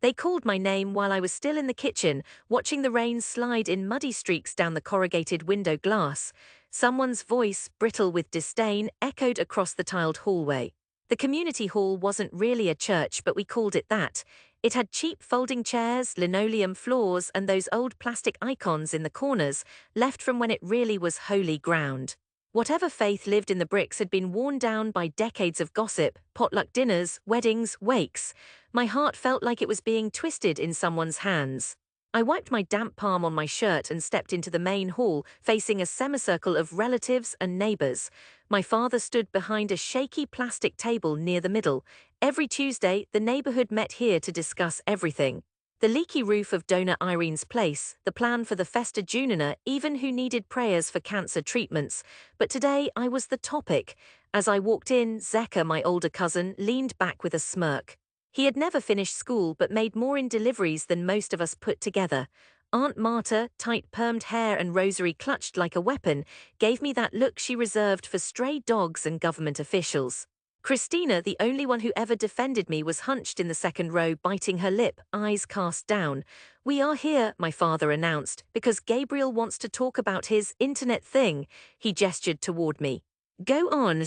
They called my name while I was still in the kitchen, watching the rain slide in muddy streaks down the corrugated window glass. Someone's voice, brittle with disdain, echoed across the tiled hallway. The community hall wasn't really a church, but we called it that. It had cheap folding chairs, linoleum floors, and those old plastic icons in the corners, left from when it really was holy ground. Whatever faith lived in the bricks had been worn down by decades of gossip, potluck dinners, weddings, wakes. My heart felt like it was being twisted in someone's hands. I wiped my damp palm on my shirt and stepped into the main hall, facing a semicircle of relatives and neighbors. My father stood behind a shaky plastic table near the middle. Every Tuesday, the neighborhood met here to discuss everything. The leaky roof of donor Irene's place, the plan for the Festa Junina, even who needed prayers for cancer treatments. But today I was the topic. As I walked in, Zeka, my older cousin, leaned back with a smirk. He had never finished school but made more in deliveries than most of us put together. Aunt Marta, tight permed hair and rosary clutched like a weapon, gave me that look she reserved for stray dogs and government officials. Christina, the only one who ever defended me, was hunched in the second row, biting her lip, eyes cast down. "We are here," my father announced, "because Gabriel wants to talk about his internet thing." He gestured toward me. "Go on."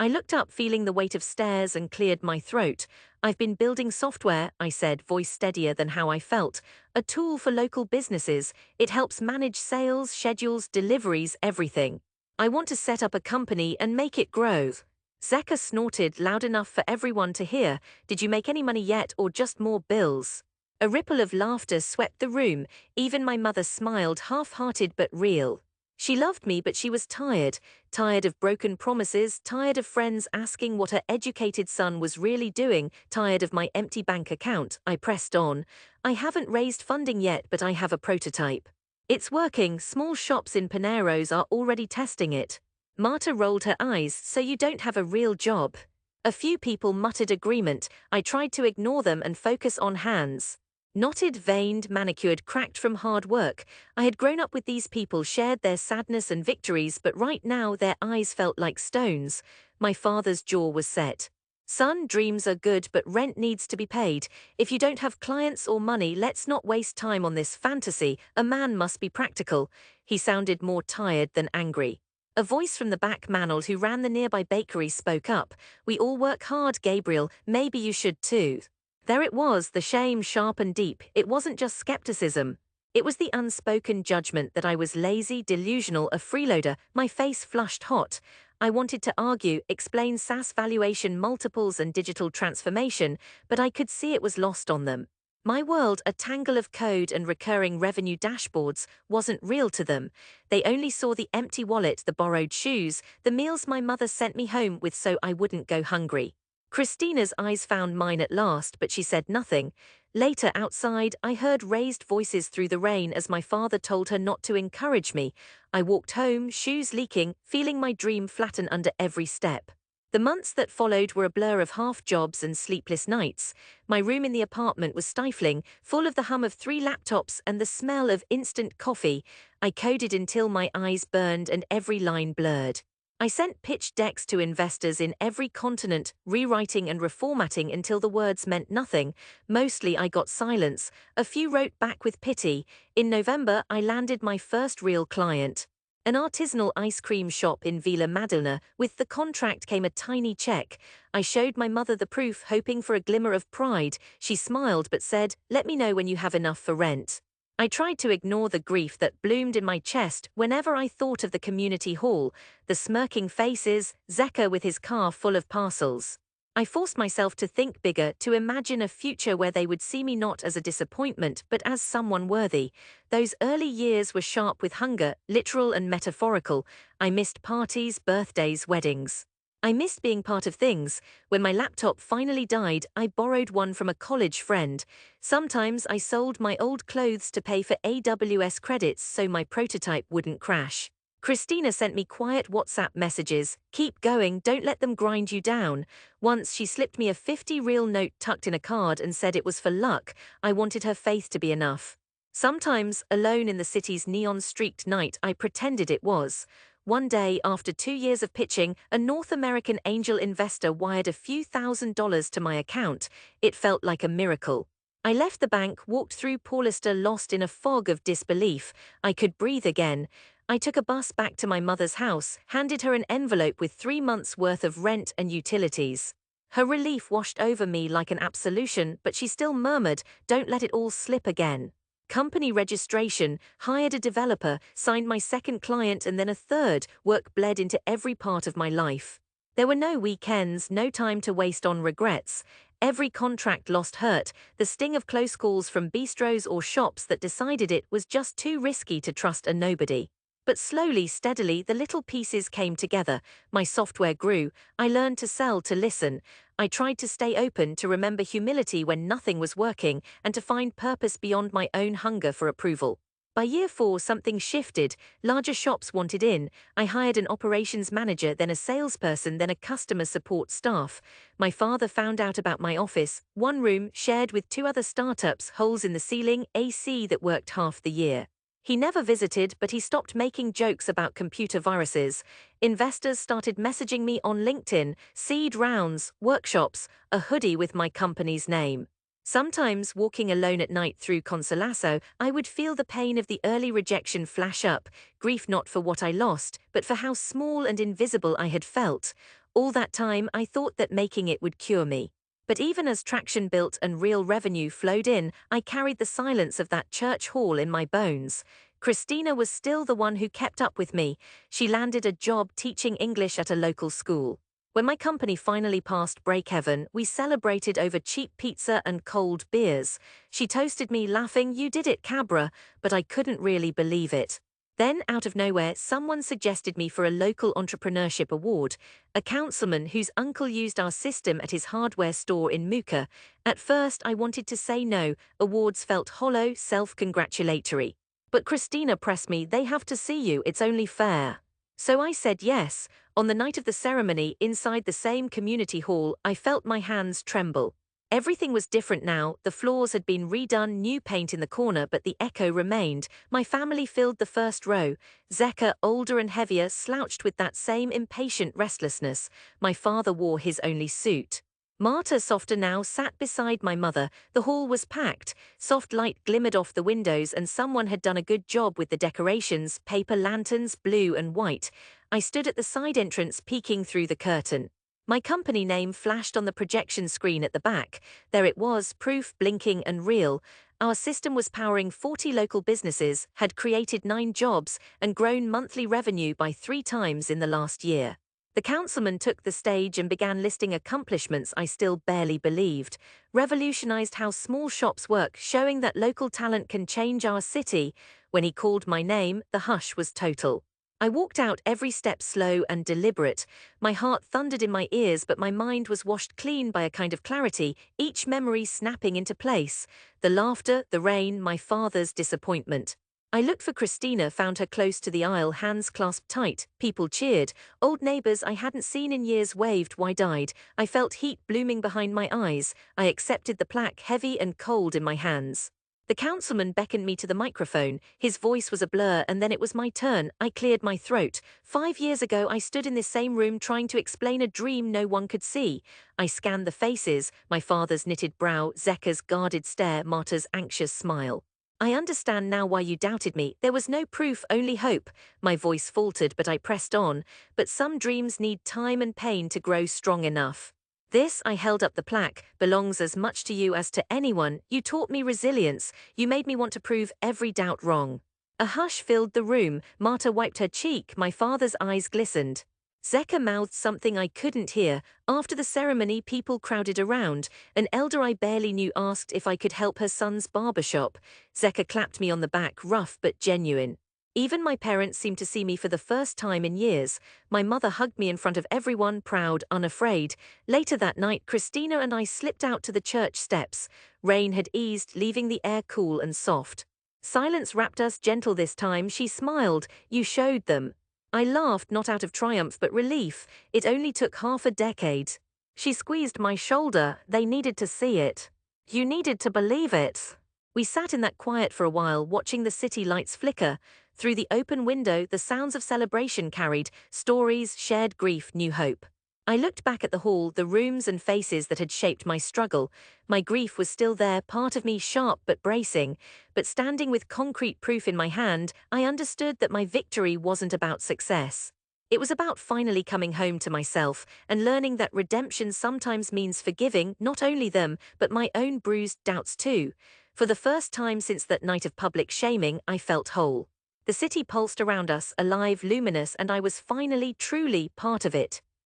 I looked up, feeling the weight of stares, and cleared my throat. "I've been building software," I said, voice steadier than how I felt. "A tool for local businesses. It helps manage sales, schedules, deliveries, everything. I want to set up a company and make it grow." Zeka snorted loud enough for everyone to hear. "Did you make any money yet, or just more bills?" A ripple of laughter swept the room. Even my mother smiled, half-hearted but real. She loved me, but she was tired. Tired of broken promises, tired of friends asking what her educated son was really doing, tired of my empty bank account. I pressed on. "I haven't raised funding yet, but I have a prototype. It's working. Small shops in Paneros are already testing it." Marta rolled her eyes. "So you don't have a real job?" A few people muttered agreement. I tried to ignore them and focus on hands. Knotted, veined, manicured, cracked from hard work. I had grown up with these people, shared their sadness and victories, but right now their eyes felt like stones. My father's jaw was set. "Son, dreams are good, but rent needs to be paid. If you don't have clients or money, let's not waste time on this fantasy. A man must be practical." He sounded more tired than angry. A voice from the back mantled who ran the nearby bakery spoke up. "We all work hard, Gabriel. Maybe you should too." There it was, the shame sharp and deep. It wasn't just skepticism. It was the unspoken judgment that I was lazy, delusional, a freeloader. My face flushed hot. I wanted to argue, explain SaaS valuation multiples and digital transformation, but I could see it was lost on them. My world, a tangle of code and recurring revenue dashboards, wasn't real to them. They only saw the empty wallet, the borrowed shoes, the meals my mother sent me home with so I wouldn't go hungry. Christina's eyes found mine at last, but she said nothing. Later, outside, I heard raised voices through the rain as my father told her not to encourage me. I walked home, shoes leaking, feeling my dream flatten under every step. The months that followed were a blur of half jobs and sleepless nights. My room in the apartment was stifling, full of the hum of 3 laptops and the smell of instant coffee. I coded until my eyes burned and every line blurred. I sent pitch decks to investors in every continent, rewriting and reformatting until the words meant nothing. Mostly I got silence. A few wrote back with pity. In November, I landed my first real client. An artisanal ice cream shop in Villa Madalena. With the contract came a tiny check. I showed my mother the proof, hoping for a glimmer of pride. She smiled but said, "Let me know when you have enough for rent." I tried to ignore the grief that bloomed in my chest whenever I thought of the community hall, the smirking faces, Zeka with his car full of parcels. I forced myself to think bigger, to imagine a future where they would see me not as a disappointment but as someone worthy. Those early years were sharp with hunger, literal and metaphorical. I missed parties, birthdays, weddings. I missed being part of things. When my laptop finally died, I borrowed one from a college friend. Sometimes I sold my old clothes to pay for AWS credits so my prototype wouldn't crash. Christina sent me quiet WhatsApp messages. "Keep going, don't let them grind you down." Once she slipped me a 50 real note tucked in a card and said it was for luck. I wanted her faith to be enough. Sometimes, alone in the city's neon-streaked night, I pretended it was. One day, after 2 years of pitching, a North American angel investor wired a few $1,000s to my account. It felt like a miracle. I left the bank, walked through Paulista lost in a fog of disbelief. I could breathe again. I took a bus back to my mother's house, handed her an envelope with 3 months' worth of rent and utilities. Her relief washed over me like an absolution, but she still murmured, "Don't let it all slip again." Company registration, hired a developer, signed my second client and then a third. Work bled into every part of my life. There were no weekends, no time to waste on regrets. Every contract lost hurt, the sting of close calls from bistros or shops that decided it was just too risky to trust a nobody. But slowly, steadily, the little pieces came together. My software grew. I learned to sell, to listen. I tried to stay open, to remember humility when nothing was working, and to find purpose beyond my own hunger for approval. By year 4, something shifted. Larger shops wanted in. I hired an operations manager, then a salesperson, then a customer support staff. My father found out about my office, one room, shared with 2 other startups, holes in the ceiling, AC that worked half the year. He never visited, but he stopped making jokes about computer viruses. Investors started messaging me on LinkedIn, seed rounds, workshops, a hoodie with my company's name. Sometimes, walking alone at night through Consolaso, I would feel the pain of the early rejection flash up, grief not for what I lost, but for how small and invisible I had felt. All that time, I thought that making it would cure me. But even as traction built and real revenue flowed in, I carried the silence of that church hall in my bones. Christina was still the one who kept up with me. She landed a job teaching English at a local school. When my company finally passed break-even, we celebrated over cheap pizza and cold beers. She toasted me, laughing, "You did it, Cabra," but I couldn't really believe it. Then, out of nowhere, someone suggested me for a local entrepreneurship award, a councilman whose uncle used our system at his hardware store in Muka. At first, I wanted to say no. Awards felt hollow, self-congratulatory. But Christina pressed me, "They have to see you, it's only fair." So I said yes. On the night of the ceremony, inside the same community hall, I felt my hands tremble. Everything was different now. The floors had been redone, new paint in the corner, but the echo remained. My family filled the first row. Zeka, older and heavier, slouched with that same impatient restlessness. My father wore his only suit. Marta, softer now, sat beside my mother. The hall was packed. Soft light glimmered off the windows, and someone had done a good job with the decorations, paper lanterns, blue and white. I stood at the side entrance, peeking through the curtain. My company name flashed on the projection screen at the back. There it was, proof, blinking and real. Our system was powering 40 local businesses, had created 9 jobs, and grown monthly revenue by 3 times in the last year. The councilman took the stage and began listing accomplishments I still barely believed. Revolutionized how small shops work, showing that local talent can change our city. When he called my name, the hush was total. I walked out, every step slow and deliberate. My heart thundered in my ears, but my mind was washed clean by a kind of clarity, each memory snapping into place. The laughter, the rain, my father's disappointment. I looked for Christina, found her close to the aisle, hands clasped tight. People cheered. Old neighbors I hadn't seen in years waved wide-eyed. I felt heat blooming behind my eyes. I accepted the plaque, heavy and cold in my hands. The councilman beckoned me to the microphone. His voice was a blur, and then it was my turn. I cleared my throat. 5 years ago, I stood in this same room trying to explain a dream no one could see. I scanned the faces, my father's knitted brow, Zeka's guarded stare, Marta's anxious smile. "I understand now why you doubted me. There was no proof, only hope." My voice faltered, but I pressed on. "But some dreams need time and pain to grow strong enough. This," I held up the plaque, "belongs as much to you as to anyone. You taught me resilience. You made me want to prove every doubt wrong." A hush filled the room. Marta wiped her cheek. My father's eyes glistened. Zeka mouthed something I couldn't hear. After the ceremony, people crowded around. An elder I barely knew asked if I could help her son's barber shop. Zeka clapped me on the back, rough but genuine. Even my parents seemed to see me for the first time in years. My mother hugged me in front of everyone, proud, unafraid. Later that night, Christina and I slipped out to the church steps. Rain had eased, leaving the air cool and soft. Silence wrapped us, gentle this time. She smiled. "You showed them." I laughed, not out of triumph but relief. It only took half a decade. She squeezed my shoulder. "They needed to see it. You needed to believe it." We sat in that quiet for a while, watching the city lights flicker. Through the open window, the sounds of celebration carried, stories, shared grief, new hope. I looked back at the hall, the rooms and faces that had shaped my struggle. My grief was still there, part of me sharp but bracing. But standing with concrete proof in my hand, I understood that my victory wasn't about success. It was about finally coming home to myself and learning that redemption sometimes means forgiving not only them, but my own bruised doubts too. For the first time since that night of public shaming, I felt whole. The city pulsed around us, alive, luminous, and I was finally, truly part of it.